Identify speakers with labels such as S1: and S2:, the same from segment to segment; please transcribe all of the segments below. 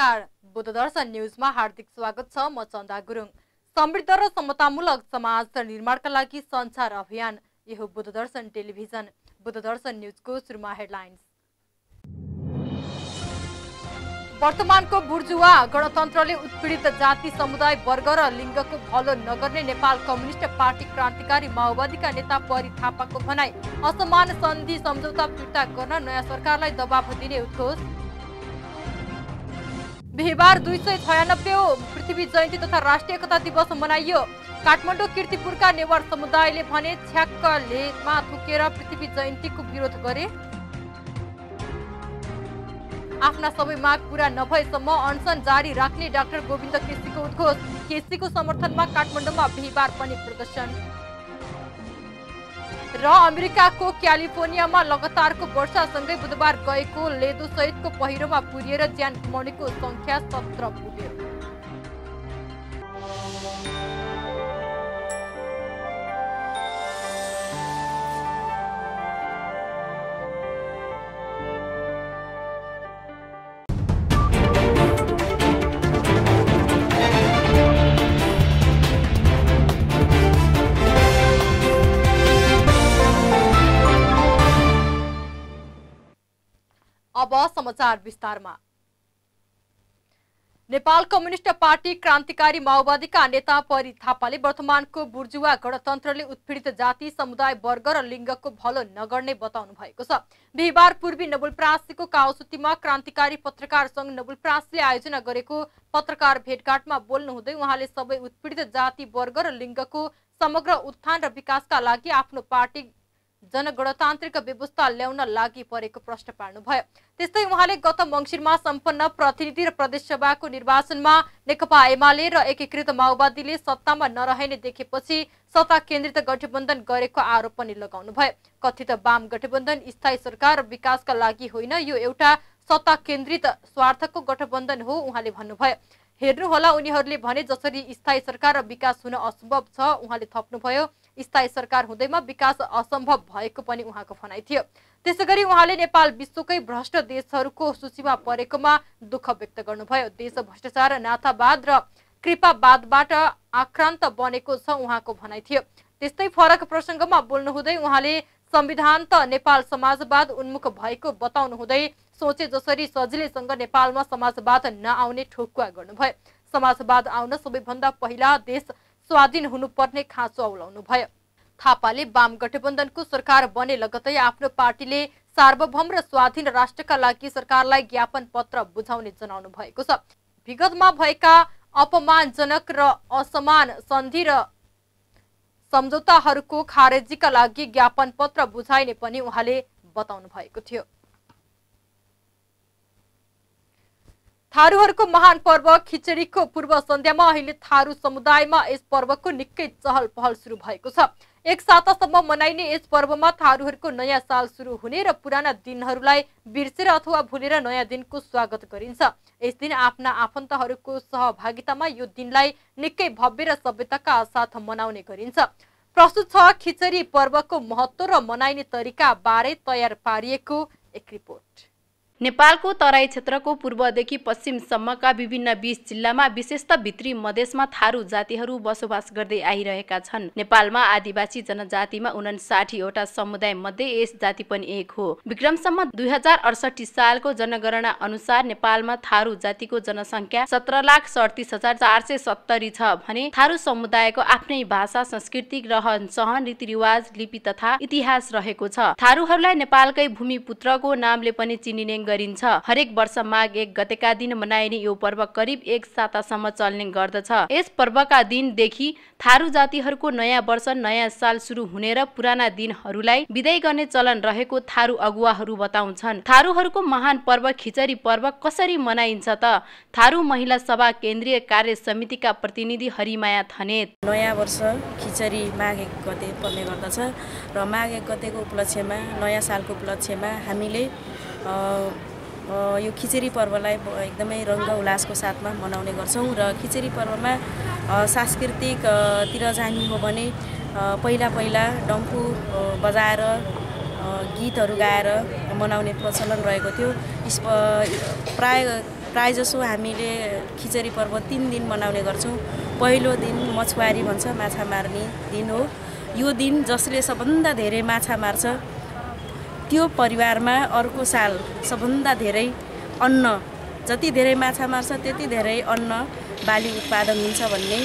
S1: नमस्कार, बुद्धदर्शन न्यूजमा हार्दिक स्वागत छ। म चन्दा गुरुङ। समृद्ध र समतामूलक समाज निर्माणका लागि सञ्चार अभियान। यो बुद्धदर्शन टेलिभिजन। बुद्धदर्शन न्यूजको सुरुमा हेडलाइन्स। वर्तमानको बुर्जुवा गणतन्त्रले उत्पीडित जाति समुदाय वर्ग र लिङ्गको भलो नगर्ने नेपाल कम्युनिस्ट पार्टी क्रान्तिकारी माओवादीका नेता परी थापाको भनाई। असमान सन्धि सम्झौता फिर्ता गर्न नयाँ सरकारलाई दबाब दिने उद्घोष। बिहिबार 296औं पृथ्वी जयन्ती तथा राष्ट्रिय एकता दिवस मनाइयो। काठमाडौँ कीर्तिपुरका नेवार समुदायले भने छ्याक्क लेखमा थुकेर पृथ्वी जयन्तीको विरोध गरे। आफ्ना सबै माग पूरा नभएसम्म अनसन जारी राख्ने डाक्टर गोविन्द केसीको उद्घोष। केसीको समर्थनमा काठमाडौँमा बिहिबार पनि प्रदर्शन। र अमेरिकाको क्यालिफोर्नियामा लगातारको वर्षासँगै बुधबार गएको लेदो सहितको पहिरोमा पुरिएर ज्यान गुमाउनेको संख्या 17 पुग्यो। अब समाचार विस्तारमा। नेपाल कम्युनिस्ट पार्टी क्रान्तिकारी माओवादीका नेता परी थापाले वर्तमानको बुर्जुवा गणतन्त्रले उत्पीडित जाति समुदाय वर्ग र लिङ्गको भलो नगर्ने बताउनु भएको छ। बिहिबार पूर्वी नवलपरासीको काउसुतीमा क्रान्तिकारी पत्रकार संघ नवलपरासीले आयोजना गरेको पत्रकार भेटघाटमा बोल्नुहुँदै उहाँले सबै उत्पीडित जाति वर्ग र लिङ्गको समग्र उत्थान र विकासका लागि आफ्नो पार्टी जनगणतान्त्रिक व्यवस्था ल्याउन लागि परेको प्रश्न पार्नुभयो। त्यस्तै उहाँले गत मङ्सिरमा सम्पन्न प्रतिनिधि र प्रदेशसभाको निर्वाचनमा नेकपा एमाले र एकीकृत माओवादीले सत्तामा नरहने देखेपछि सत्ता केन्द्रित गठबन्धन गरेको आरोप पनि लगाउनुभयो। कथित वाम गठबन्धन स्थायी सरकार र विकासका लागि होइन, यो एउटा सत्ता केन्द्रित स्वार्थको गठबन्धन हो उहाँले भन्नुभयो। हेर्नुहोला, उनीहरूले भने जसरी स्थायी सरकार र विकास हुन असम्भव छ। उहाँले थप्नुभयो, स्थायी सरकार हुँदैमा विकास असम्भव भएको पनि उहाँको भनाइ थियो। त्यसैगरी उहाँले नेपाल विश्वकै भ्रष्ट देशहरूको सूचीमा परेकोमा दुःख व्यक्त गर्नुभयो। देश भ्रष्टाचार, नाथावाद र कृपावादबाट आक्रान्त बनेको छ उहाँको भनाइ थियो। त्यस्तै फरक प्रसङ्गमा बोल्नुहुँदै उहाँले संविधान त नेपाल समाजवाद उन्मुख भएको बताउनु हुँदै सोचे जसरी सजिलैसँग नेपालमा समाजवाद नआउने ठोकुवा गर्नुभयो। समाजवाद आउन सबैभन्दा पहिला देश स्वाधीन हुनुपर्ने खाँचो औलाउनु भयो। थापाले वाम गठबन्धनको सरकार बने लगतै आफ्नो पार्टीले सार्वभौम र स्वाधीन राष्ट्रका लागि सरकारलाई ज्ञापन पत्र बुझाउने जनाउनु भएको छ। विगतमा भएका अपमानजनक र असमान सन्धि र सम्झौताहरूको खारेजीका लागि ज्ञापन पत्र बुझाइने पनि उहाँले बताउनु भएको थियो। थारूहरूको महान पर्व खिचडीको पूर्व सन्ध्यामा अहिले थारू समुदायमा यस पर्वको निकै चहल पहल सुरु भएको छ। एक सातासम्म मनाइने यस पर्वमा थारूहरूको नयाँ साल सुरु हुने र पुराना दिनहरूलाई बिर्सेर अथवा भुलेर नयाँ दिनको स्वागत गरिन्छ। यस दिन आफ्ना आफन्तहरूको सहभागितामा यो दिनलाई निकै भव्य र सभ्यताका साथ मनाउने गरिन्छ। प्रस्तुत छ खिचडी पर्वको महत्त्व र मनाइने तरिका बारे तयार पारिएको एक रिपोर्ट।
S2: नेपालको तराई क्षेत्रको पूर्वदेखि पश्चिमसम्मका विभिन्न 20 जिल्लामा विशेषतः भित्री मधेसमा थारू जातिहरू बसोबास गर्दै आइरहेका छन्। नेपालमा आदिवासी जनजातिमा 59 वटा समुदाय मध्ये यस जाति पनि एक हो। विक्रमसम्म 2068 सालको जनगणना अनुसार नेपालमा थारू जातिको जनसङ्ख्या 17,37,470 छ भने थारू समुदायको आफ्नै भाषा, संस्कृति, रहनसहन, रीतिरिवाज, लिपि तथा इतिहास रहेको छ। थारूहरूलाई नेपालकै भूमिपुत्रको नामले पनि चिनिने गरिन्छ। हरेक वर्ष माघ 1 गतेका दिन मनाइने यो पर्व करिब 1 सातासम्म चल्ने गर्दछ। यस पर्वका दिनदेखि थारू जातिहरूको नयाँ वर्ष, नयाँ साल सुरु हुने र पुराना दिनहरूलाई बिदाई गर्ने चलन रहेको थारू अगुवाहरू बताउँछन्। थारूहरूको महान पर्व खिचडी पर्व कसरी मनाइन्छ त? थारू महिला सभा केन्द्रीय कार्य समितिका प्रतिनिधि हरिमाया थनेत।
S3: नयाँ वर्ष खिचडी माघ 1 गते पर्ने गर्दछ र माघ 1 गतेको उपलक्ष्यमा, नयाँ सालको उपलक्ष्यमा हामीले यो खिचडी पर्वलाई एकदमै रङ्ग उल्लासको साथमा मनाउने गर्छौँ। र खिचडी पर्वमा सांस्कृतिकतिर जाने हो भने पहिला डम्फु बजाएर गीतहरू गाएर मनाउने प्रचलन रहेको थियो। प्राय प्रायःजसो हामीले खिचरी पर्व 3 दिन मनाउने गर्छौँ। पहिलो दिन मछुवारी भन्छ, माछा मार्ने दिन हो। यो दिन जसले सबभन्दा धेरै माछा मार्छ त्यो परिवारमा अर्को साल सबभन्दा धेरै अन्न, जति धेरै माछा मार्छ त्यति धेरै अन्न बाली उत्पादन हुन्छ भन्ने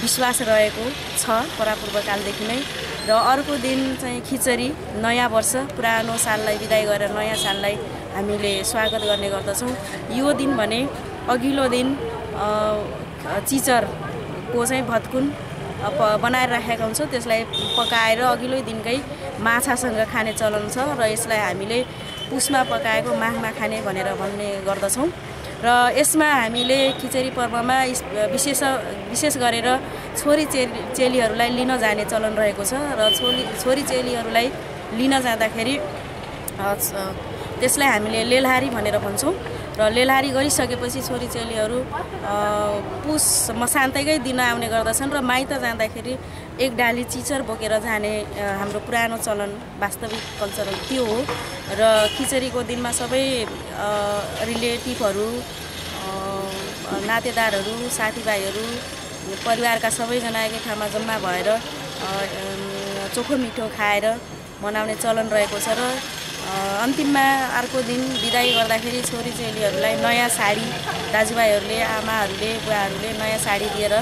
S3: विश्वास रहेको छ परापूर्वकालदेखि नै। र अर्को दिन चाहिँ खिचरी, नयाँ वर्ष, पुरानो साललाई बिदाई गरेर नयाँ साललाई हामीले स्वागत गर्ने गर्दछौँ। यो दिन भने अघिल्लो दिन चिचरको चाहिँ भत्कुन बनाएर राखेका हुन्छ, त्यसलाई पकाएर अघिल्लो दिनकै माछासँग खाने चलन छ र यसलाई हामीले पुसमा पकाएको माघमा खाने भनेर भन्ने गर्दछौँ। र यसमा हामीले खिचरी पर्वमा विशेष गरेर छोरी चेलीहरूलाई लिन जाने चलन रहेको छ र छोरी चेलीहरूलाई लिन जाँदाखेरि त्यसलाई हामीले लेलहारी भनेर भन्छौँ। र लेलहारी गरिसकेपछि छोरी चेलीहरू पुस मसान्तकै दिन आउने गर्दछन् र माइत जाँदाखेरि एक डाली चिचर बोकेर जाने हाम्रो पुरानो चलन, वास्तविक कल्चरल त्यो हो। र खिचरीको दिनमा सबै रिलेटिभहरू, नातेदारहरू, साथीभाइहरू, परिवारका सबैजना एकै ठाउँमा जम्मा भएर चोखो मिठो खाएर मनाउने चलन रहेको छ। र अन्तिममा अर्को दिन बिदाई गर्दाखेरि छोरी चेलीहरूलाई नयाँ साडी, दाजुभाइहरूले, आमाहरूले, बुवाहरूले नयाँ साडी दिएर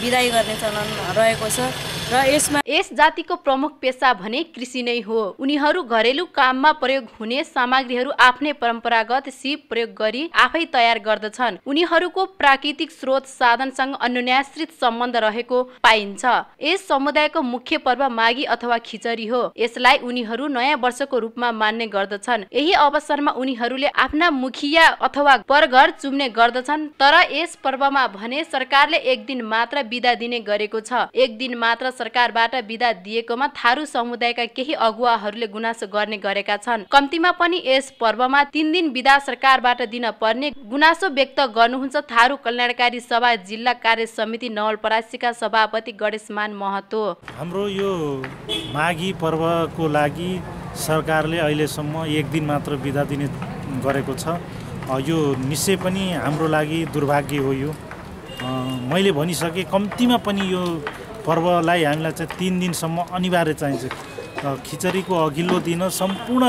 S3: बिदाई गर्ने चलन रहेको छ। र
S2: यस जातिको प्रमुख पेशा भने कृषि नै हो। उनीहरू घरेलु काममा प्रयोग हुने सामग्रीहरू आफ्नै परम्परागत सिप प्रयोग गरी आफै तयार गर्दछन्। उनीहरूको प्राकृतिक स्रोत साधनसँग अन्योन्याश्रित सम्बन्ध रहेको पाइन्छ। यस समुदायको मुख्य पर्व माघी अथवा खिचरी हो। यसलाई उनीहरू नयाँ वर्षको रूपमा मान्ने गर्दछन्। यही अवसरमा उनीहरूले आफ्ना मुखिया अथवा परघर चुम्ने गर्दछन्। तर यस पर्वमा भने सरकारले एक दिन मात्र बिदा दिने गरेको छ। एक दिन मात्र सरकारबाट बिदा दिएकोमा थारू समुदायका केही अगुवाहरूले गुनासो गर्ने गरेका छन्। कम्तीमा पनि यस पर्वमा 3 दिन बिदा सरकारबाट दिन पर्ने गुनासो व्यक्त गर्नुहुन्छ थारू कल्याणकारी सभा जिल्ला कार्य समिति नवलपरासीका सभापति गणेशमान महतो।
S4: हाम्रो यो माघी पर्वको लागि सरकारले अहिलेसम्म एक दिन मात्र बिदा दिने गरेको छ। यो निश्चय पनि हाम्रो लागि दुर्भाग्य हो। यो मैले भनिसकेँ, कम्तीमा पनि यो पर्वलाई हामीलाई चाहिँ 3 दिनसम्म अनिवार्य चाहिन्छ। खिचरीको अघिल्लो दिन सम्पूर्ण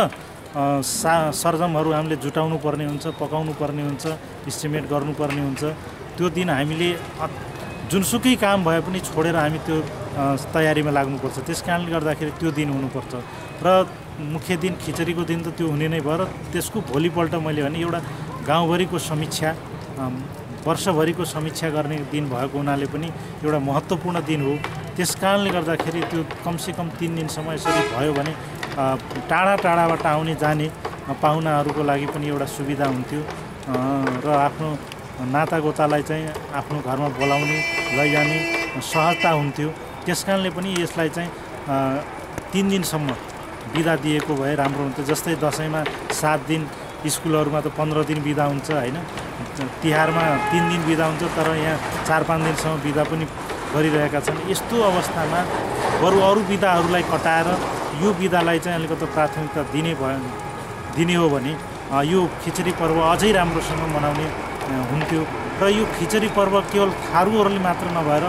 S4: सरजमहरू हामीले जुटाउनु पर्ने हुन्छ, पकाउनु पर्ने हुन्छ, इस्टिमेट गर्नुपर्ने हुन्छ। त्यो दिन हामीले जुनसुकै काम भए पनि छोडेर हामी त्यो तयारीमा लाग्नुपर्छ। त्यस कारणले गर्दाखेरि त्यो दिन हुनुपर्छ। र मुख्य दिन खिचरीको दिन त त्यो हुने नै भयो। र त्यसको भोलिपल्ट मैले भने एउटा गाउँभरिको समीक्षा, वर्षभरिको समीक्षा गर्ने दिन भएको हुनाले पनि एउटा महत्त्वपूर्ण दिन हो। त्यस कारणले गर्दाखेरि त्यो कमसेकम 3 दिनसम्म यसरी भयो भने टाढा टाढाबाट आउने जाने पाहुनाहरूको लागि पनि एउटा सुविधा हुन्थ्यो र आफ्नो नातागोतालाई चाहिँ आफ्नो घरमा बोलाउने, लैजाने सहजता हुन्थ्यो। त्यस कारणले पनि यसलाई चाहिँ 3 दिनसम्म बिदा दिएको भए राम्रो हुन्थ्यो। जस्तै दसैँमा 7 दिन, स्कुलहरूमा त 15 दिन बिदा हुन्छ होइन, तिहारमा 3 दिन बिदा हुन्छ, तर यहाँ 4-5 दिनसम्म बिदा पनि गरिरहेका छन्। यस्तो अवस्थामा बरु अरू बिदाहरूलाई कटाएर यो बिदालाई चाहिँ अलिकति प्राथमिकता दिने हो भने यो खिचरी पर्व अझै राम्रोसँग मनाउने हुन्थ्यो। र यो खिचरी पर्व केवल थारूहरूले मात्र नभएर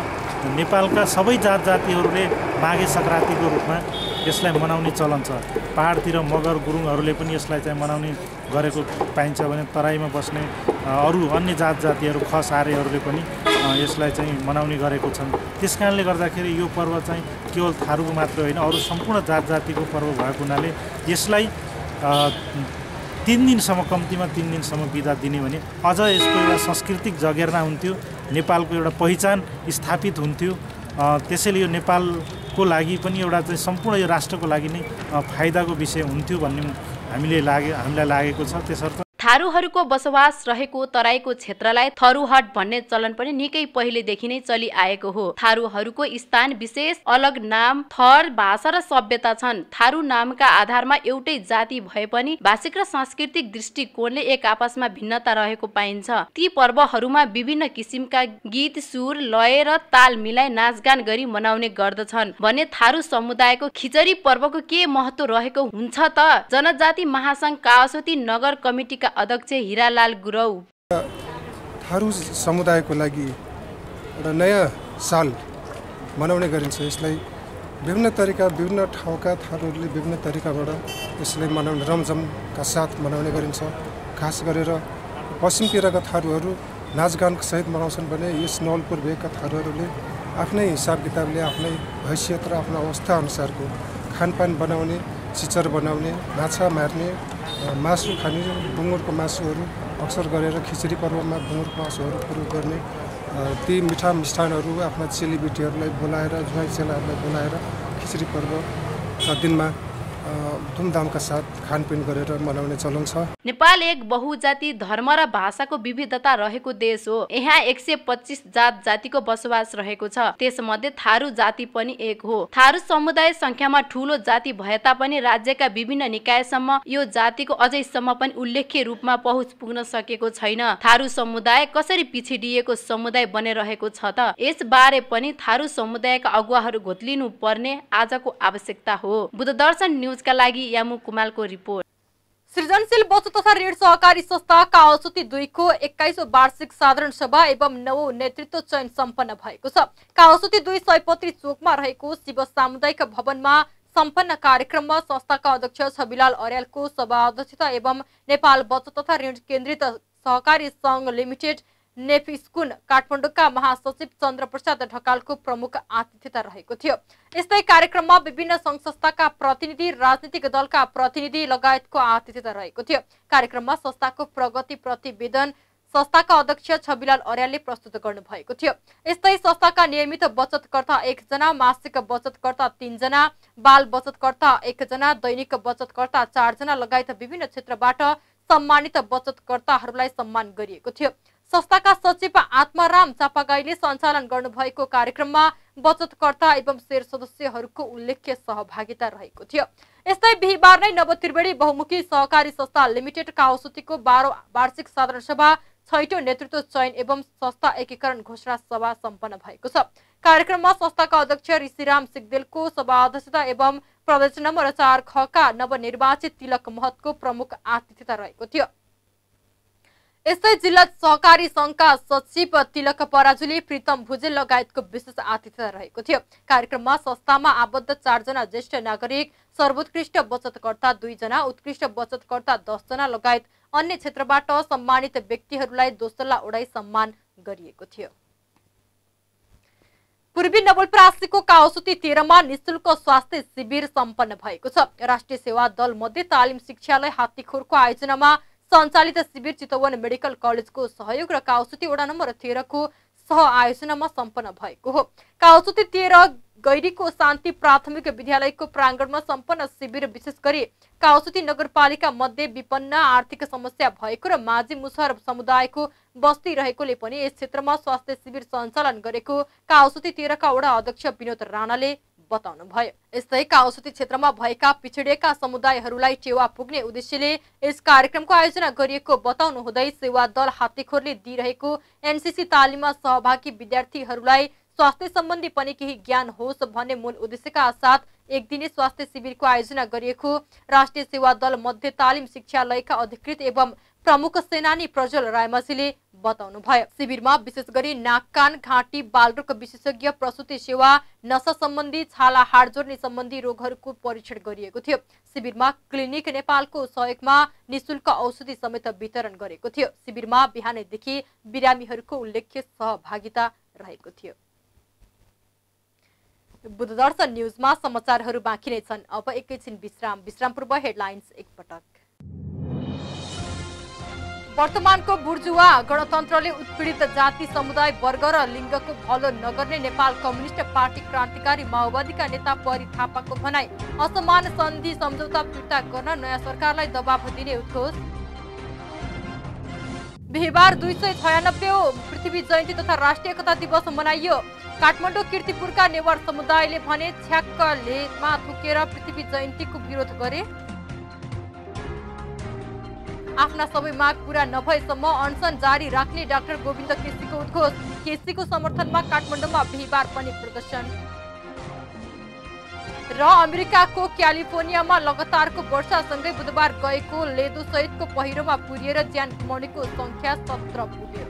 S4: नेपालका सबै जात जातिहरूले माघे सङ्क्रान्तिको रूपमा यसलाई मनाउने चलन छ। पहाडतिर मगर गुरुङहरूले पनि यसलाई चाहिँ मनाउने गरेको पाइन्छ भने तराईमा बस्ने अरू अन्य जात जातिहरू, खस आर्यहरूले पनि यसलाई चाहिँ मनाउने गरेको छन्। त्यस कारणले गर्दाखेरि यो पर्व चाहिँ केवल थारूको मात्र होइन, अरू सम्पूर्ण जात जातिको पर्व भएको हुनाले यसलाई 3 दिनसम्म, कम्तीमा 3 दिनसम्म बिदा दिने भने अझ यसको एउटा सांस्कृतिक जगेर्ना हुन्थ्यो, नेपालको एउटा पहिचान स्थापित हुन्थ्यो। त्यसैले यो नेपालको लागि पनि एउटा चाहिँ सम्पूर्ण यो राष्ट्रको लागि नै फाइदाको विषय हुन्थ्यो भन्ने हामीलाई लागेको छ। त्यसर्थ
S2: थारूहरूको बसोबास रहेको तराईको क्षेत्रलाई थरूहट भन्ने चलन पनि निकै पहिलेदेखि नै चलिआएको हो। थारूहरूको स्थान विशेष, अलग नाम, थर, भाषा र सभ्यता छन्। थारू नामका आधारमा एउटै जाति भए पनि भाषिक र सांस्कृतिक दृष्टिकोणले एक आपसमा भिन्नता रहेको पाइन्छ। ती पर्वहरूमा विभिन्न किसिमका गीत, सुर, लय र ताल मिलाई नाचगान गरी मनाउने गर्दछन् भने थारू समुदायको खिचरी पर्वको के महत्त्व रहेको हुन्छ त? जनजाति महासंघ कावासोती नगर कमिटीका अध्यक्ष हिरालाल गुरौ।
S5: थारू समुदायको लागि एउटा नयाँ साल मनाउने गरिन्छ। यसलाई विभिन्न तरिका विभिन्न ठाउँका थारूहरूले विभिन्न तरिकाबाट यसलाई मनाउने रमझमका साथ मनाउने गरिन्छ। खास गरेर पश्चिमतिरका थारूहरू नाचगानका सहित मनाउँछन् भने यस नवलपुर भेगका थारूहरूले आफ्नै हिसाब किताबले आफ्नै हैसियत र आफ्नो अवस्था अनुसारको खानपान बनाउने, चिचर बनाउने, माछा मार्ने, मासु खाने, बुङ्गुरको मासुहरू अक्सर गरेर खिचडी पर्वमा बुङ्गुरको मासुहरू प्रयोग गर्ने, ती मिठा मिष्ठानहरू आफ्ना चेलीबेटीहरूलाई बोलाएर ज्वाइँ चेलाहरूलाई बोलाएर खिचडी पर्वका दिनमा धुमधामका साथ खानपिन गरेर मनाउने चलन छ।
S2: नेपाल एक बहुजाति धर्म र भाषाको विविधता रहेको देश हो। यहाँ 125 जात जातिको बसोबास रहेको छ। त्यसमध्ये थारू जाति पनि एक हो। थारू समुदाय संख्यामा ठूलो जाति भए तापनि राज्यका विभिन्न निकायसम्म यो जातिको अझैसम्म पनि उल्लेख्य रूपमा पहुँच पुग्न सकेको छैन। थारू समुदाय कसरी पिछडिएको समुदाय बनिरहेको छ त? यसबारे पनि थारू समुदायका अगुवाहरू घोत्लिनु पर्ने आजको आवश्यकता हो। बुद्धदर्शन न्यूजका लागि यामु कुमालको रिपोर्ट।
S1: सृजनशील बचत तथा ऋण सहकारी संस्था काओसुती 2 को 21औं वार्षिक साधारण सभा एवं 9औं नेतृत्व चयन सम्पन्न भएको छ। काओसुती 2 सयपत्री चोकमा रहेको शिव सामुदायिक भवनमा सम्पन्न कार्यक्रममा संस्थाका अध्यक्ष छविलाल अर्यालको सभाध्यक्षता एवं नेपाल बचत तथा ऋण केन्द्रित सहकारी संघ लिमिटेड नेफिस्कुन काठमाडौँका महासचिव चन्द्रप्रसाद ढकालको प्रमुख आतिथ्यता रहेको थियो। यस्तै कार्यक्रममा विभिन्न संघ संस्थाका प्रतिनिधि, राजनीतिक दलका प्रतिनिधि लगायतको आतिथ्यता रहेको थियो। कार्यक्रममा संस्थाको प्रगति प्रतिवेदन संस्थाका अध्यक्ष छविलाल अर्यालले प्रस्तुत गर्नु भएको थियो। यस्तै संस्थाका नियमित बचतकर्ता 1 जना, मासिक बचतकर्ता 3 जना, बाल बचतकर्ता 1 जना, दैनिक बचतकर्ता 4 जना लगायत विभिन्न क्षेत्रबाट सम्मानित बचतकर्ताहरूलाई सम्मान गरिएको थियो। संस्थाका सचिव आत्माराम चापागाईले सञ्चालन गर्नुभएको कार्यक्रममा बचतकर्ता एवं शेर सदस्यहरूको उल्लेख्य सहभागिता रहेको थियो। यस्तै बिहीबार नै नवत्रिवेणी बहुमुखी सहकारी संस्था लिमिटेड काओसुतीको 12औं वार्षिक साधारण सभा 6औं नेतृत्व चयन एवं संस्था एकीकरण घोषणा सभा सम्पन्न भएको छ। कार्यक्रममा संस्थाका अध्यक्ष ऋषिराम सिगदेलको सभाध्यक्षता एवं प्रदेश नम्बर 4 खका नवनिर्वाचित तिलक महतको प्रमुख आतिथ्यता रहेको थियो। यस्तै जिल्ला सहकारी संघका सचिव तिलक पराजुली, प्रीतम भुजेल लगायतको विशेष आतिथ्यता रहेको थियो। कार्यक्रममा संस्थामा आबद्ध 4 जना ज्येष्ठ नागरिक, सर्वोत्कृष्ट बचतकर्ता 2 जना, उत्कृष्ट बचतकर्ता 10 जना लगायत अन्य क्षेत्रबाट सम्मानित व्यक्तिहरूलाई दोसल्ला उडाई सम्मान गरिएको थियो। पूर्वी नवलपरासीको काओसुती 13 मा निशुल्क स्वास्थ्य शिविर सम्पन्न भएको छ। राष्ट्रिय सेवा दल मध्ये तालिम शिक्षालय हात्तीखोरको आयोजनामा सञ्चालित शिविर चितवन मेडिकल कलेजको सहयोग र काओसुती वडा नम्बर 13 को सह आयोजनामा सम्पन्न भएको हो। काओसुती 13 गैरीको शान्ति प्राथमिक विद्यालयको प्राङ्गणमा सम्पन्न शिविर विशेष गरी काओसुती नगरपालिका मध्ये विपन्न, आर्थिक समस्या भएको र माझी मुसहर समुदायको बस्ती रहेकोले पनि यस क्षेत्रमा स्वास्थ्य शिविर सञ्चालन गरेको काओसुती 13 का वडा अध्यक्ष विनोद राणाले बताउनु भयो। यस्तै काओसुती क्षेत्रमा भएका पिछडिएका समुदायहरूलाई टेवा पुग्ने उद्देश्यले यस कार्यक्रमको आयोजना गरिएको बताउनु हुँदै सेवा दल हात्तीखोरले दिइरहेको एनसीसी तालिममा सहभागी विद्यार्थीहरूलाई स्वास्थ्य सम्बन्धी पनि केही ज्ञान होस् भन्ने मूल उद्देश्यका साथ एक दिने स्वास्थ्य शिविरको आयोजना गरिएको राष्ट्रिय सेवा दल मध्य तालिम शिक्षालयका अधिकृत एवं प्रमुख सेनानी प्रज्वल रायमाझीले बताउनु भयो। शिविरमा विशेष गरी नाक, कान, घाँटी, बालरोग विशेषज्ञ, प्रसुति सेवा, नसा सम्बन्धी, छाला हाड जोड्ने सम्बन्धी रोगहरूको परीक्षण गरिएको थियो। शिविरमा क्लिनिक नेपालको सहयोगमा निशुल्क औषधि समेत वितरण गरेको थियो। शिविरमा बिहानैदेखि बिरामीहरूको उल्लेख्य सहभागिता रहेको थियो। बुद्धदर्शन न्यूजमा समाचारहरू बाँकी नै छन्। अब एकैछिन विश्राम पूर्व हेडलाइन्स एकपटक। वर्तमानको बुर्जुवा गणतन्त्रले उत्पीडित जाति, समुदाय, वर्ग र लिङ्गको भलो नगर्ने नेपाल कम्युनिस्ट पार्टी क्रान्तिकारी माओवादीका नेता परी थापाको भनाई। असमान सन्धि सम्झौता फिर्ता गर्न नयाँ सरकारलाई दबाब दिने उद्घोष। बिहीबार 296औं पृथ्वी जयन्ती तथा राष्ट्रिय एकता दिवस मनाइयो। काठमाडौँ कीर्तिपुरका नेवार समुदायले भने छ्याक्कलेमा थुकेर पृथ्वी जयन्तीको विरोध गरे। आफ्ना सबै माग पूरा नभएसम्म अनसन जारी राख्ने डाक्टर गोविन्द केसीको उद्घोष। केसीको समर्थनमा काठमाडौँमा बिहीबार पनि प्रदर्शन। र अमेरिकाको क्यालिफोर्नियामा लगातारको वर्षासँगै बुधबार गएको लेदो सहितको पहिरोमा पुरिएर ज्यान गुमाउनेको संख्या 17 पुग्यो।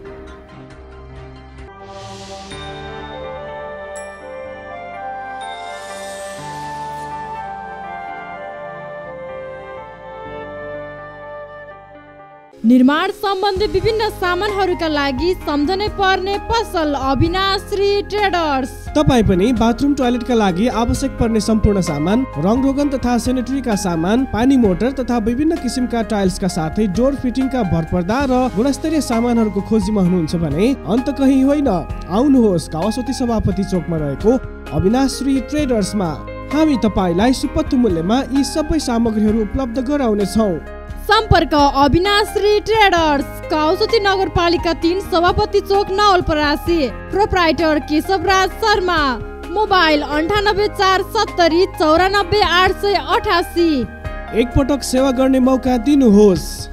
S6: निर्माण सम्बन्धी विभिन्न सामानहरूका लागि सम्झनै पर्ने पसल अविनाश्री ट्रेडर्स।
S7: तपाई पनि बाथरुम टोयलेटका लागि आवश्यक पर्ने सम्पूर्ण सामान, रङरोगन तथा सेनेटरीका सामान, पानी मोटर तथा विभिन्न किसिमका टाइल्सका साथै डोर फिटिङका भरपर्दा र गुणस्तरीय सामानहरूको खोजीमा हुनुहुन्छ भने अन्त कहीँ होइन, आउनुहोस् कावासोती सभापति चोकमा रहेको अविनाश्री ट्रेडर्समा। हामी तपाईलाई सुपथ मूल्यमा यी सबै सामग्रीहरू उपलब्ध गराउनेछौँ।
S6: सम्पर्क अविनाश्री ट्रेडर्स, काउसोती नगरपालिका 3, सभापति चोक नवलपरासी। प्रोप्राइटर केशवराज शर्मा। मोबाइल 9847 94 888।
S7: एकपटक सेवा गर्ने मौका दिनुहोस्।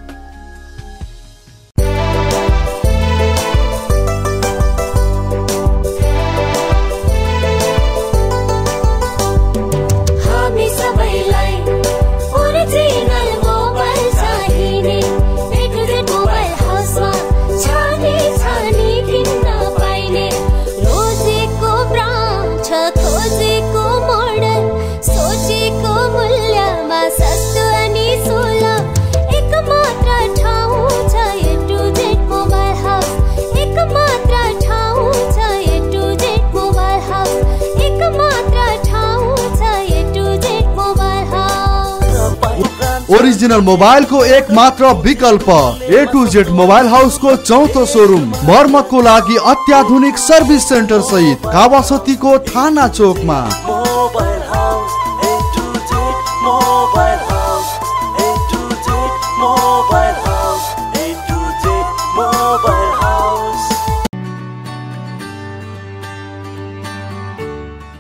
S8: ओरिजिनल मोबाइल को एक मात्र विकल्प A to Z mobile house को चौथो शोरूम मर्मतको लागि अत्याधुनिक सर्भिस सेन्टर सहित कावासोती को थाना चोकमा।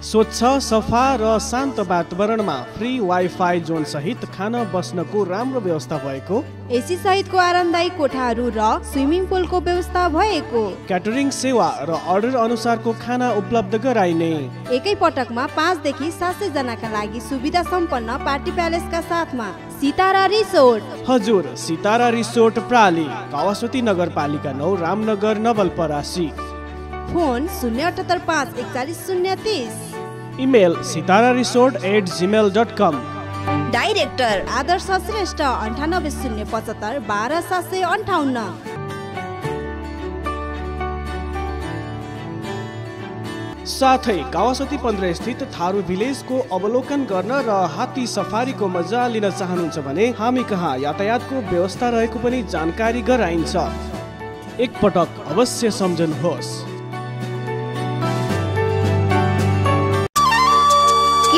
S7: स्वच्छ सफा र शान्त वातावरणमा फ्री वाइफाई जोन सहित खान बस्नको राम्रो व्यवस्था भएको,
S9: एसी सहितको आरामदायी कोठाहरू र स्विमिङ पुलको व्यवस्था भएको,
S7: क्याटरिङ सेवा र अर्डर अनुसारको खाना उपलब्ध गराइने,
S9: एकै पटकमा 5 देखि 700 जनाका लागि सुविधा सम्पन्न पार्टी प्यालेसका साथमा सितारा रिसोर्ट।
S7: हजुर, सितारा रिसोर्ट प्राली, कावासोती नगरपालिका 9, Ramnagar Nawalparasi.
S9: Phone 0885 41030।
S7: Email sitararesort@gmail.com।
S9: Director Adarsh Shrestha 98075 12758।
S7: साथै कावासोती 15 स्थित थारू भिलेजको अवलोकन गर्न र हात्ती सफारीको मजा लिन चाहनुहुन्छ भने हामी कहाँ यातायातको व्यवस्था रहेको पनि जानकारी गराइन्छ। एकपटक अवश्य सम्झनुहोस्।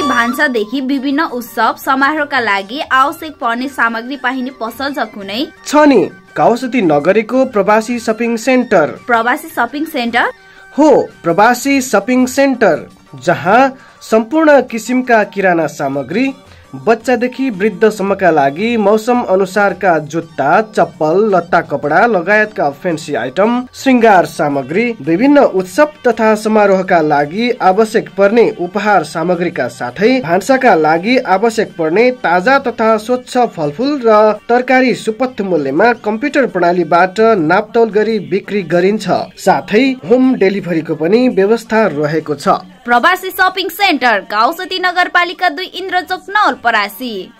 S10: भान्सादेखि विभिन्न उत्सव समारोहका लागि आवश्यक पर्ने सामग्री पाइने पसल छ कुनै?
S7: छ नि, कावासोती नगरेको प्रवासी शपिङ सेन्टर।
S10: प्रवासी शपिङ सेन्टर
S7: हो, प्रवासी शपिङ सेन्टर जहाँ सम्पूर्ण किसिमका किराना सामग्री, बच्चादेखि वृद्धसम्मका लागि मौसम अनुसारका जुत्ता, चप्पल, लत्ता, कपडा लगायतका फेन्सी आइटम, श्रृंगार सामग्री, विभिन्न उत्सव तथा समारोहका लागि आवश्यक पर्ने उपहार सामग्रीका साथै भान्साका लागि आवश्यक पर्ने ताजा तथा स्वच्छ फलफुल र तरकारी सुपथ मूल्यमा कम्प्युटर प्रणालीबाट नापतोल गरी बिक्री गरिन्छ। साथै होम डेलिभरीको पनि व्यवस्था रहेको छ।
S10: प्रवासी शपिङ सेन्टर काउसोती नगरपालिका 2, इन्द्रचोक नवलपरासी।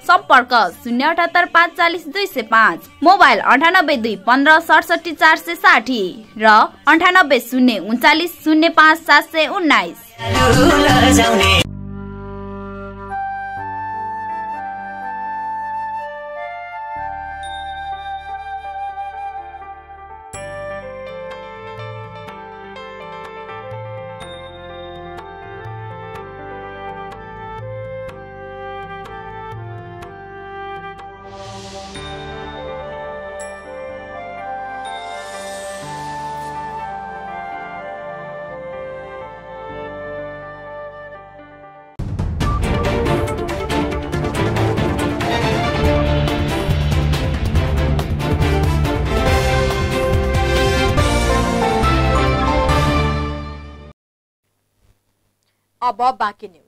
S10: सम्पर्क 078 540 205, मोबाइल 98 2 15 67 460 र 98 039 05 719।
S1: अब बाँकी न्यूज।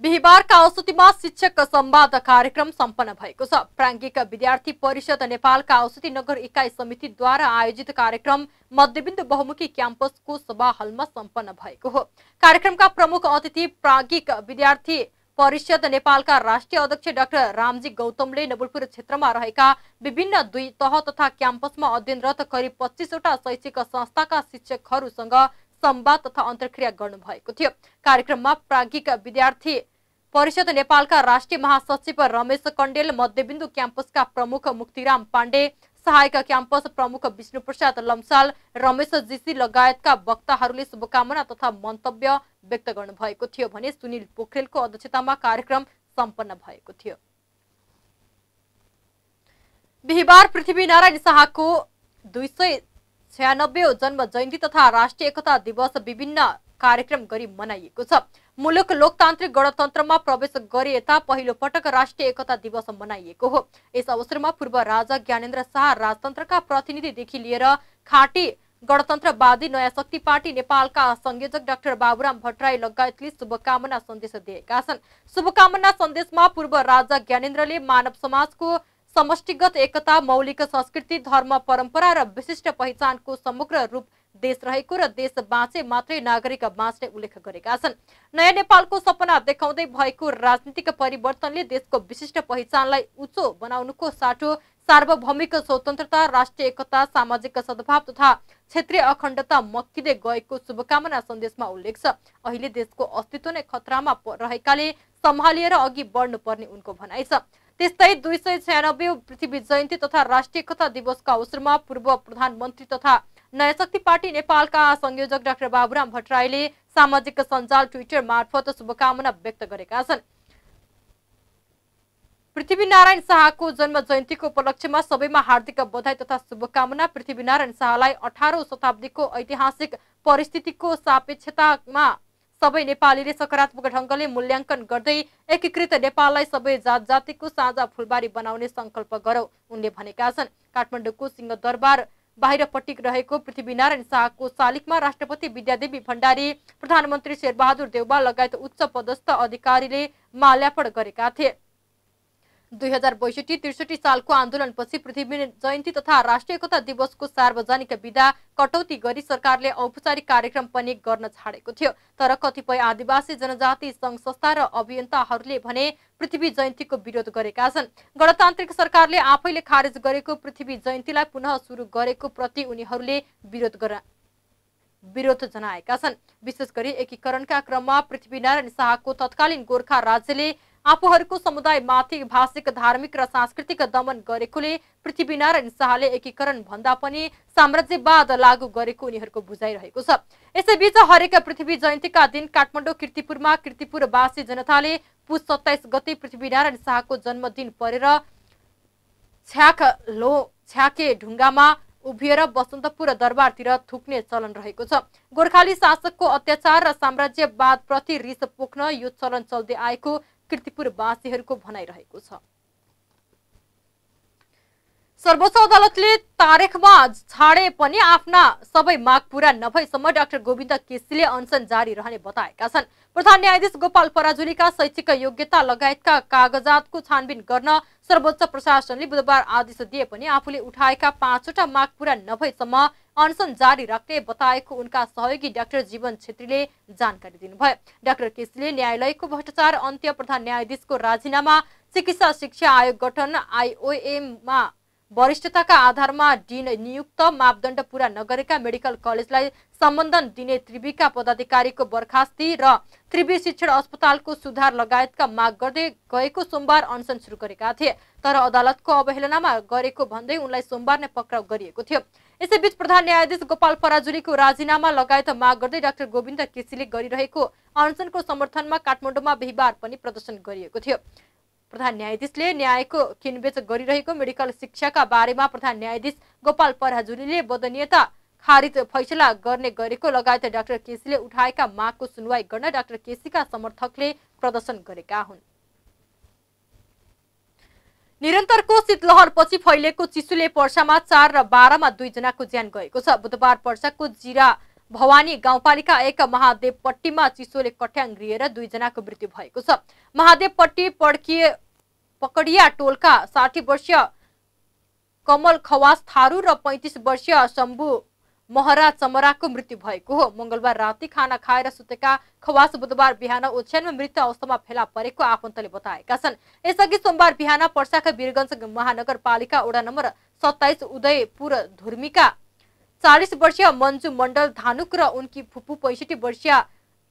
S1: बिहिबार काउसुतीमा शिक्षक संवाद कार्यक्रम सम्पन्न भएको छ। प्राज्ञिक विद्यार्थी परिषद नेपाल काउसुती नगर इकाइ समितिद्वारा आयोजित कार्यक्रम मध्यबिन्दु बहुमुखी क्याम्पसको सभा हलमा सम्पन्न भएको हो। कार्यक्रमका प्रमुख अतिथि प्राज्ञिक विद्यार्थी परिषद नेपालका राष्ट्रिय अध्यक्ष डाक्टर रामजी गौतमले नवलपुर क्षेत्रमा रहेका विभिन्न 2 तह तथा क्याम्पसमा अध्ययनरत करिब 25 वटा शैक्षिक संस्थाका शिक्षकहरूसँग संवाद तथा अन्तर्क्रिया गर्नुभएको थियो। कार्यक्रममा प्राज्ञिक विद्यार्थी परिषद नेपालका राष्ट्रिय महासचिव रमेश कण्डेल, मध्यबिन्दु क्याम्पसका प्रमुख मुक्तिराम पाण्डे, सहायक क्याम्पस प्रमुख विष्णुप्रसाद लम्साल, रमेश जीसी लगायतका वक्ताहरूले शुभकामना तथा मन्तव्य व्यक्त गर्नुभएको थियो भने सुनिल पोखरेलको अध्यक्षतामा कार्यक्रम सम्पन्न भएको थियो। बिहिबार पृथ्वीनारायण शाहको 296औं जन्म जयन्ती तथा राष्ट्रिय एकता दिवस विभिन्न कार्यक्रम गरी मनाइएको छ। मुलुक लोकतान्त्रिक गणतन्त्रमा प्रवेश गरे यता पहिलो पटक राष्ट्रिय एकता दिवस मनाइएको हो। यस अवसरमा पूर्व राजा ज्ञानेन्द्र शाह, राजतन्त्रका प्रतिनिधिदेखि लिएर खाँटी गणतन्त्रवादी नयाँ शक्ति पार्टी नेपालका संयोजक डाक्टर बाबुराम भट्टराई लगायतले शुभकामना सन्देश दिएका छन्। शुभकामना सन्देशमा पूर्व राजा ज्ञानेन्द्रले मानव समाजको समष्टिगत एकता, मौलिक संस्कृति, धर्म, परम्परा र विशिष्ट पहिचानको समग्र रूप देश रहेको र देश बाँचे मात्रै नागरिक बाँच्ने उल्लेख गरेका छन्। नयाँ नेपालको सपना देखाउँदै भएको राजनीतिक परिवर्तनले देशको विशिष्ट पहिचानलाई उच्च बनाउनुको साटो सार्वभौमिक स्वतन्त्रता, राष्ट्रिय एकता, सामाजिक सद्भाव तथा क्षेत्रीय अखण्डता मक्किँदै गएको शुभकामना सन्देशमा उल्लेख छ। अहिले देशको अस्तित्व नै खतरामा रहेकाले सम्हालिएर अघि बढ्नुपर्ने उनको भनाइ छ। त्यस्तै 296औं पृथ्वी जयन्ती तथा राष्ट्रिय एकता दिवसका अवसरमा पूर्व प्रधानमन्त्री तथा नयाँ शक्ति पार्टी नेपालका संयोजक डाक्टर बाबुराम भट्टराईले सामाजिक सञ्जाल ट्विटर मार्फत शुभकामना व्यक्त गरेका छन्। पृथ्वीनारायण शाहको जन्म जयन्तीको उपलक्ष्यमा सबैमा हार्दिक बधाई तथा शुभकामना। पृथ्वीनारायण शाहलाई 18औं शताब्दीको ऐतिहासिक परिस्थितिको सापेक्षतामा सबै नेपालीले सकारात्मक ढंगले मूल्याङ्कन गर्दै एकीकृत नेपाललाई सबै जात जातिको साझा फुलबारी बनाउने संकल्प गरौं, उनले भनेका छन्। काठमाडौँको सिंहदरबार बाहिरपट्टि रहेको पृथ्वीनारायण शाहको शालिगमा राष्ट्रपति विद्यादेवी भण्डारी, प्रधानमन्त्री शेरबहादुर देउवा लगायत उच्च पदस्थ अधिकारीले माल्यार्पण गरेका थिए। 2062-63 सालको आन्दोलनपछि पृथ्वी जयन्ती तथा राष्ट्रिय एकता दिवसको सार्वजनिक विधा कटौती गरी सरकारले औपचारिक कार्यक्रम पनि गर्न छाडेको थियो। तर कतिपय आदिवासी जनजाति संघ संस्था र अभियन्ताहरूले भने पृथ्वी जयन्तीको विरोध गरेका छन्। गणतान्त्रिक सरकारले आफैले खारेज गरेको पृथ्वी जयन्तीलाई पुनः सुरु गरेको प्रति उनीहरूले विरोध जनाएका छन्। विशेष गरी एकीकरणका क्रममा पृथ्वीनारायण शाहको तत्कालीन गोर्खा राज्यले आफूहरूको समुदायमाथि भाषिक, धार्मिक र सांस्कृतिक दमन गरेकोले पृथ्वीनारायण शाहले एकीकरण भन्दा पनि साम्राज्यवाद लागू गरेको उनीहरूको बुझाइरहेको छ। यसैबीच हरेक पृथ्वी जयन्तीका दिन काठमाडौँ कीर्तिपुरमा कीर्तिपुरवासी जनताले पुष 27 गते पृथ्वीनारायण शाहको जन्मदिन परेर छ्याके ढुङ्गामा उभिएर बसन्तपुर दरबारतिर थुक्ने चलन रहेको छ। गोर्खाली शासकको अत्याचार र साम्राज्यवाद प्रति रिस पोख्न यो चलन चल्दै आएको कीर्तिपुरवासीहरूको भनाइरहेको छ। सर्वोच्च अदालतले तारिखमा छाडे पनि आफ्ना सबै माग पूरा नभएसम्म डाक्टर गोविन्द केसीले अनसन जारी रहने बताएका छन्। प्रधान न्यायाधीश गोपाल पराजुलीका शैक्षिक योग्यता लगायतका कागजातको छानबिन गर्न सर्वोच्च प्रशासनले बुधबार आदेश दिए पनि आफूले उठाएका 5 वटा माग पूरा नभएसम्म अनसन जारी राख्ने बताएको उनका सहयोगी डाक्टर जीवन छेत्रीले जानकारी दिनुभयो। डाक्टर केसीले न्यायालयको भ्रष्टाचार अन्त्य, प्रधान न्यायाधीशको राजीनामा, चिकित्सा शिक्षा आयोग गठन, आईओएममा वरिष्ठताका आधारमा डिन नियुक्त, मापदण्ड पूरा नगरेका मेडिकल कलेजलाई सम्बन्धन दिने त्रिवीका पदाधिकारीको बर्खास्ती र त्रिवी शिक्षण अस्पतालको सुधार लगायतका माग गर्दै गएको सोमबार अनसन सुरु गरेका थिए। तर अदालतको अवहेलनामा गरेको भन्दै उनलाई सोमबार नै पक्राउ गरिएको थियो। यसैबीच प्रधान न्यायाधीश गोपाल पराजुलीको राजीनामा लगायत माग गर्दै डाक्टर गोविन्द केसीले गरिरहेको अनसनको समर्थनमा काठमाडौँमा बिहिबार पनि प्रदर्शन गरिएको थियो। प्रधान न्यायाधीशले न्यायको किनबेच गरिरहेको मेडिकल शिक्षाका बारेमा प्रधान न्यायाधीश गोपाल पराजुलीले बदनीयता खारिज फैसला गर्ने गरेको लगायत डाक्टर केसीले उठाएका मागको सुनवाई गर्न डाक्टर केसीका समर्थकले प्रदर्शन गरेका हुन्। निरन्तरको शीतलहरपछि फैलिएको चिसोले पर्सामा 4 र 12 मा 2 जनाको ज्यान गएको छ। बुधबार पर्साको जिरा भवानी गाउँपालिका 1 महादेवपट्टीमा चिसोले कट्याङ्ग्रिएर 2 जनाको मृत्यु भएको छ। महादेवपट्टी पकडिया टोलका 60 वर्षीय कमल खवास थारू र 35 वर्षीय शम्भु महरा चमराको मृत्यु भएको हो। मंगलबार राति खाना खाएर सुतेका खवास बुधबार बिहान ओछ्यानमा मृत अवस्थामा फेला परेको आफन्तले बताएका छन्। यसअघि सोमबार बिहान पर्साका वीरगञ्ज महानगरपालिका वडा नम्बर 27 उदयपुर धुर्मीका 40 वर्षीय मन्जु मण्डल धानुक र उनकी फुपू 65 वर्षीय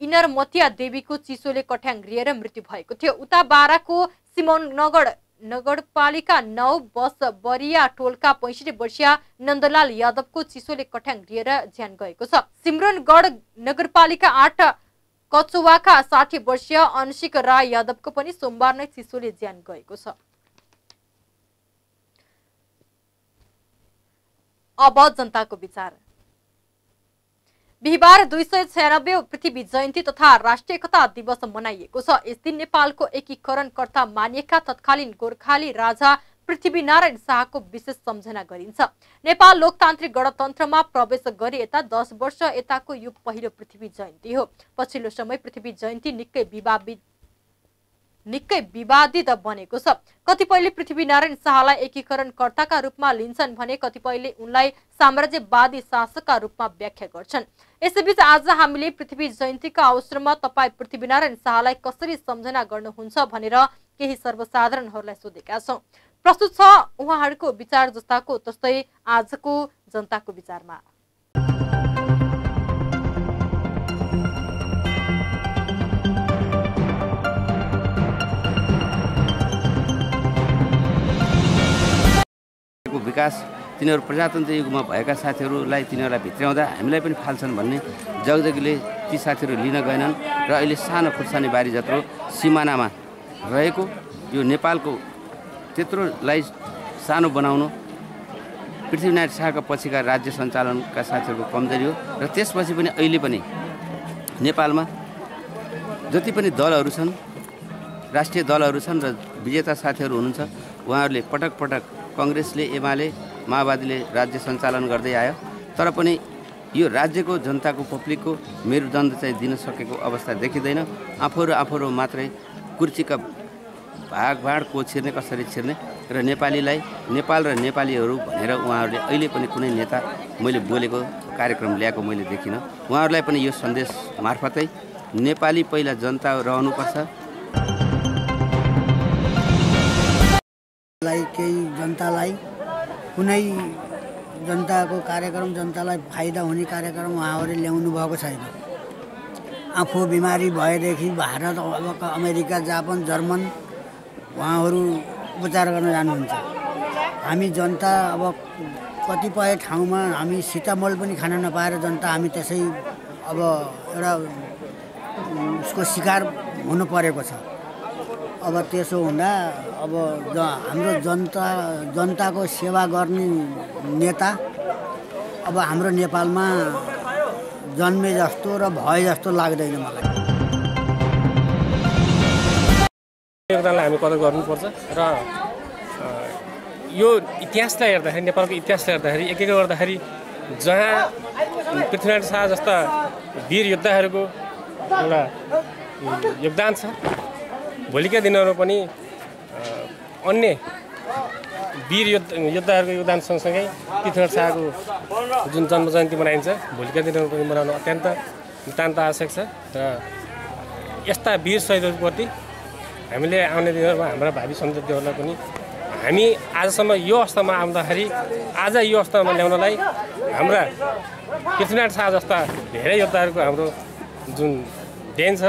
S1: इनरमतिया देवीको चिसोले कठ्याङ्ग्रिएर मृत्यु भएको थियो। उता बाराको सिमननगर नगरपालिका 9 बस बरिया टोलका 65 वर्षीय नन्दलाल यादवको चिसोले कठ्याङ्ग्रिएर ज्यान गएको छ। सिमरनगढ नगरपालिका 8 कचुवाका 60 वर्षीय अंशिक राय यादवको पनि सोमबार नै चिसोले ज्यान गएको छ। अब जनताको विचार। बिहिबार 296 पृथ्वी जयन्ती तथा राष्ट्रिय एकता दिवस मनाइएको छ। यस दिन नेपालको एकीकरणकर्ता मानिएका तत्कालीन गोर्खाली राजा पृथ्वीनारायण शाहको विशेष सम्झना गरिन्छ। नेपाल लोकतान्त्रिक गणतन्त्रमा प्रवेश गरे यता 10 वर्ष यताको यो पहिलो पृथ्वी जयन्ती हो। पछिल्लो समय पृथ्वी जयन्ती निकै विवादित बनेको छ। कतिपयले पृथ्वीनारायण शाहलाई एकीकरणकर्ताका रूपमा लिन्छन् भने कतिपयले उनलाई साम्राज्यवादी शासकका रूपमा व्याख्या गर्छन्। यसैबीच आज हामीले पृथ्वी जयन्तीको अवसरमा तपाईँ पृथ्वीनारायण शाहलाई कसरी सम्झना गर्नुहुन्छ भनेर केही सर्वसाधारणहरूलाई सोधेका छौं। प्रस्तुत छ उहाँहरूको विचार जस्ताको तस्तै आजको जनताको विचारमा।
S11: विकास तिनीहरू प्रजातन्त्र युगमा भएका साथीहरूलाई तिनीहरूलाई भित्र्याउँदा हामीलाई पनि फाल्छन् भन्ने जगजगीले ती साथीहरू लिन गएनन् र अहिले सानो खुर्सानी बारी जत्रो सिमानामा रहेको यो नेपालको त्यत्रोलाई सानो बनाउनु पृथ्वीनारायण शाहका पछिका राज्य सञ्चालनका साथीहरूको कमजोरी हो। र त्यसपछि पनि अहिले पनि नेपालमा जति पनि दलहरू छन्, राष्ट्रिय दलहरू छन् र विजेता साथीहरू हुनुहुन्छ, उहाँहरूले पटक पटक कांग्रेसले, एमाले, माओवादीले राज्य सञ्चालन गर्दै आयो, तर पनि यो राज्यको जनताको पब्लिकको मेरुदण्ड चाहिँ दिन सकेको अवस्था देखिँदैन। आफूहरू मात्रै कुर्चीका भागभाड को छिर्ने कसरी छिर्ने र नेपालीलाई नेपाल र नेपालीहरू भनेर उहाँहरूले अहिले पनि कुनै नेता मैले बोलेको कार्यक्रम ल्याएको मैले देखिनँ। उहाँहरूलाई पनि यो सन्देश मार्फतै नेपाली पहिला जनता रहनुपर्छ।
S12: केही जनतालाई कुनै जनताको कार्यक्रम, जनतालाई फाइदा हुने कार्यक्रम उहाँहरूले ल्याउनु भएको छैन। आफू बिमारी भएदेखि भारत, अमेरिका, जापान, जर्मन उहाँहरू उपचार गर्न जानुहुन्छ। हामी जनता अब कतिपय ठाउँमा हामी सिटामोल पनि खान नपाएर जनता हामी त्यसै अब एउटा उसको शिकार हुनु परेको छ। अब त्यसो हुँदा अब हाम्रो जनताको सेवा गर्ने नेता अब हाम्रो नेपालमा जन्मे जस्तो र भए जस्तो लाग्दैन मलाई।
S13: योगदानलाई हामी कदर गर्नुपर्छ र यो इतिहासलाई हेर्दाखेरि, नेपालको इतिहासलाई हेर्दाखेरि एक गर्दाखेरि जहाँ पृथ्वीनारायण शाह जस्ता वीर योद्धाहरूको एउटा योगदान छ, भोलिका दिनहरू पनि अन्य वीर योद्धाहरूको योगदान सँगसँगै पृथ्वीनारायण शाहको जुन जन्म जयन्ती मनाइन्छ भोलिका दिनहरू पनि मनाउन अत्यन्त नितान्त आवश्यक छ। र यस्ता वीर शहीदहरूप्रति हामीले आउने दिनहरूमा हाम्रा भावी सन्ततिहरूलाई पनि हामी आजसम्म यो अवस्थामा आउँदाखेरि आज यो अवस्थामा ल्याउनलाई हाम्रा पृथ्वीनारायण शाह जस्ता धेरै योद्धाहरूको हाम्रो जुन देन छ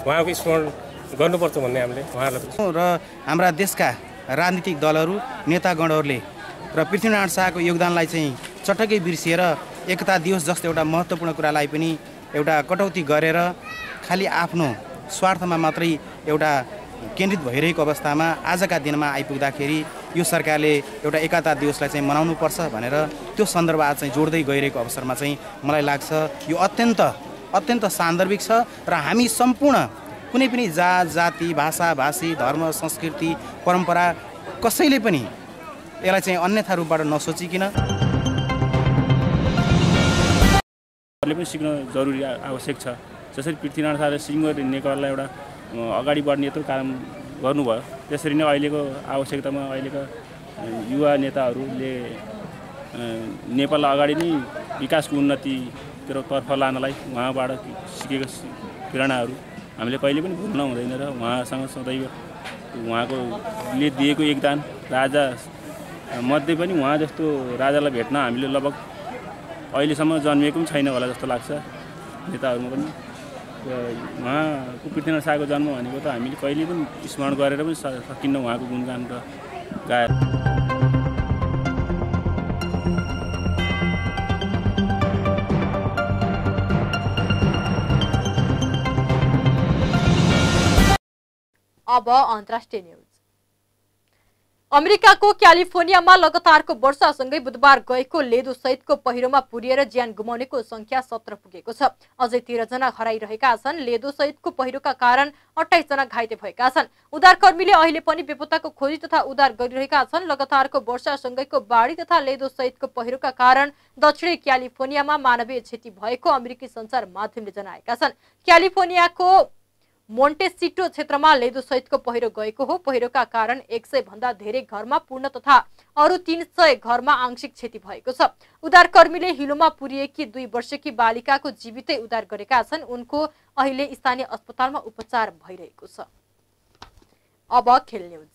S13: उहाँको स्मरण गर्नुपर्छ भन्ने हामीले उहाँहरूलाई
S14: र हाम्रा देशका राजनीतिक दलहरू, नेतागणहरूले र पृथ्वीनारायण शाहको योगदानलाई चाहिँ चटक्कै बिर्सिएर एकता दिवस जस्तो एउटा महत्त्वपूर्ण कुरालाई पनि एउटा कटौती गरेर खालि आफ्नो स्वार्थमा मात्रै एउटा केन्द्रित भइरहेको अवस्थामा आजका दिनमा आइपुग्दाखेरि यो सरकारले एउटा एकता दिवसलाई चाहिँ मनाउनुपर्छ भनेर त्यो सन्दर्भ आज चाहिँ जोड्दै गइरहेको अवसरमा चाहिँ मलाई लाग्छ यो अत्यन्त सान्दर्भिक छ र हामी सम्पूर्ण कुनै पनि जात, जाति, भाषा, भाषी, धर्म, संस्कृति, परम्परा कसैले पनि यसलाई चाहिँ अन्यथा रूपबाट नसोचिकन
S15: पनि सिक्न जरुरी आवश्यक छ। जसरी पृथ्वीनारायण शाहले सिङ्गो नेपाललाई एउटा अगाडि बढ्ने यत्रो काम गर्नुभयो, त्यसरी नै अहिलेको आवश्यकतामा अहिलेका युवा नेताहरूले नेपाललाई अगाडि नै विकासको उन्नतितर्फ लानलाई उहाँबाट सिकेको प्रेरणाहरू हामीले कहिले पनि भुल्न हुँदैन र उहाँसँग सदैव उहाँकोले दिएको योगदान राजा मध्ये पनि उहाँ जस्तो राजालाई भेट्न हामीले लगभग अहिलेसम्म जन्मिएको पनि छैन होला जस्तो लाग्छ नेताहरूमा पनि। उहाँको पृथ्वीनारायण शाहको जन्म भनेको त हामीले कहिले पनि स्मरण गरेर पनि सकिन्न उहाँको गुणगान र गाएर।
S1: अब अन्तर्राष्ट्रिय न्यूज। अमेरिकाको क्यालिफोर्नियामा लगातारको वर्षासँगै बुधबार गएको लेदो सहितको पहिरोमा पुरिएर ज्यान गुमाउनेको संख्या 17 पुगेको छ। अझै 13 जना हराइरहेका छन्। लेदो सहितको पहिरोका कारण 28 जना घाइते भएका छन्। उद्धारकर्मीले अहिले पनि बेपत्ताको खोजी तथा उद्धार गरिरहेका छन्। लगातारको वर्षासँगैको बाढी तथा लेदो सहितको पहिरोका कारण दक्षिणी क्यालिफोर्नियामा मानवीय क्षति भएको अमेरिकी सञ्चार माध्यमले जनाएका छन्। क्यालिफोर्नियाको मोन्टेसिटो क्षेत्रमा लेदो सहितको पहिरो गएको हो। पहिरोका कारण 100 भन्दा धेरै घरमा पूर्ण तथा अरु 300 घरमा आंशिक क्षति भएको छ। उद्धारकर्मीले हिलोमा पुरिएकी 2 वर्षकी बालिकाको जीवितै उद्धार गरेका छन्। उनको अहिले स्थानीय अस्पतालमा उपचार भइरहेको छ। अब खेल न्यूज।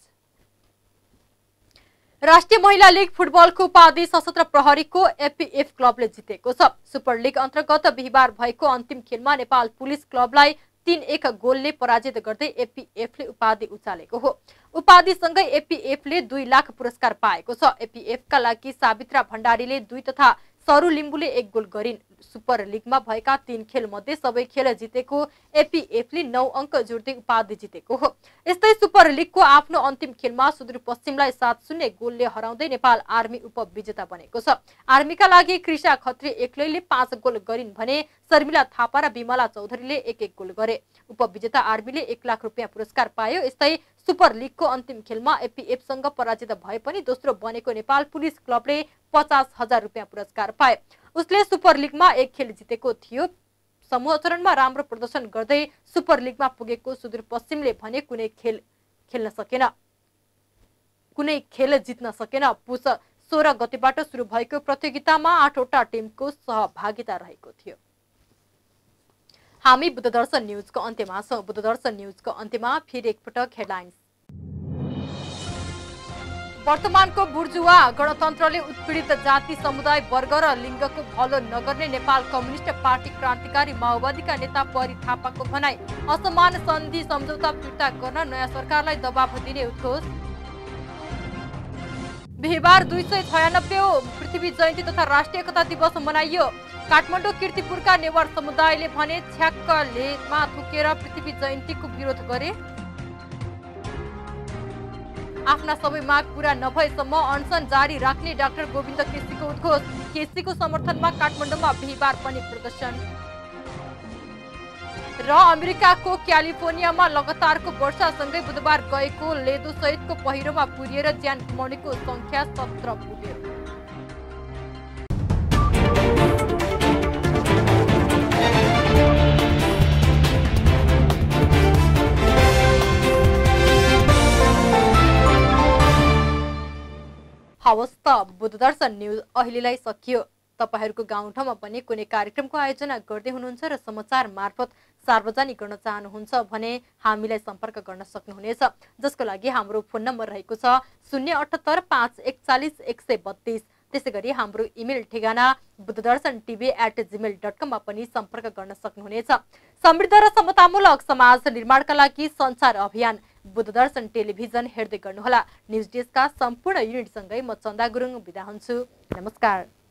S1: राष्ट्रिय महिला लीग फुटबलको उपाधि सशस्त्र प्रहरीको एपीएफ क्लबले जितेको छ। सुपर लीग अन्तर्गत बिहीबार भएको अन्तिम खेलमा नेपाल पुलिस क्लबलाई 3-1 गोलले पराजित गर्दै एपीएफले उपाधि उचालेको हो। उपाधिसँगै एपीएफले 2 लाख पुरस्कार पाएको छ। एपीएफका लागि सावित्रा भण्डारीले 2 तथा सरु लिम्बुले 1 गोल गरिन्। सुपर लीगमा भएका 3 खेल मध्ये सबै खेल जितेको एपीएफले 9 अङ्क जोड्दै उपाधि जितेको हो। यस्तै सुपर लीगको आफ्नो अन्तिम खेलमा सुदूरपश्चिमलाई 7-0 गोलले हराउँदै नेपाल आर्मी उपविजेता बनेको छ। आर्मीका लागि कृषा खत्री एक्लैले 5 गोल गरिन् भने शर्मिला थापा र बिमला चौधरीले 1-1 गोल गरे। उपविजेता आर्मीले 1 लाख रुपियाँ पुरस्कार पायो। यस्तै सुपर लीगको अन्तिम खेलमा एपीएफसँग पराजित भए पनि दोस्रो बनेको नेपाल पुलिस क्लबले 50,000 रुपियाँ पुरस्कार पाए। उसले सुपर लीगमा 1 खेल जितेको थियो। समूह चरणमा राम्रो प्रदर्शन गर्दै सुपर लीगमा पुगेको सुदूरपश्चिमले भने कुनै खेल जित्न सकेन। पुस 16 गतेबाट सुरु भएको प्रतियोगितामा 8 वटा टिमको सहभागिता रहेको थियो। हामी बुद्धदर्शन न्यूजको अन्त्यमा छौं। बुद्धदर्शन न्यूजको अन्त्यमा फेरि एकपटक हेडलाइन्स। वर्तमानको बुर्जुवा गणतन्त्रले उत्पीडित जाति समुदाय वर्ग र लिङ्गको भलो नगर्ने नेपाल कम्युनिस्ट पार्टी क्रान्तिकारी माओवादीका नेता परी थापाको भनाई। असमान सन्धि सम्झौता फिर्ता गर्न नयाँ सरकारलाई दबाब दिने उद्घोष। बिहीबार 296औं पृथ्वी जयन्ती तथा राष्ट्रिय एकता दिवस मनाइयो। काठमाडौँ कीर्तिपुरका नेवार समुदायले भने छ्याक्कलेमा थुकेर पृथ्वी जयन्तीको विरोध गरे। आफ्ना सबै माग पूरा नभएसम्म अनसन जारी राख्ने डाक्टर गोविन्द केसीको उद्घोष। केसीको समर्थनमा काठमाडौँमा बिहीबार पनि प्रदर्शन। र अमेरिकाको क्यालिफोर्नियामा लगातारको वर्षासँगै बुधबार गएको लेदो सहितको पहिरोमा पुरिएर ज्यान गुमाउनेको संख्या 17 पुग्यो। हवस् त बुद्धदर्शन न्यूज अहिलेलाई सकियो। तपाईहरुको गाउँठाउँमा पनि कुनै कार्यक्रमको आयोजना गर्दै हुनुहुन्छ र समाचार मार्फत सार्वजनिक गर्न चाहनुहुन्छ भने हामीलाई सम्पर्क गर्न सक्नुहुनेछ, जसको लागि हाम्रो फोन नम्बर रहेको छ 078 541 132। त्यसैगरी हाम्रो इमेल ठेगाना buddhadarshantv@gmail.com मा पनि सम्पर्क गर्न सक्नुहुनेछ। समृद्ध र समतामूलक समाज निर्माणका लागि सञ्चार अभियान बुद्धदर्शन टेलिभिजन हेर्दै गर्नुहोला। न्यूज डेस्कका सम्पूर्ण युनिटसँगै म चन्दा गुरुङ बिदा हुन्छु। नमस्कार।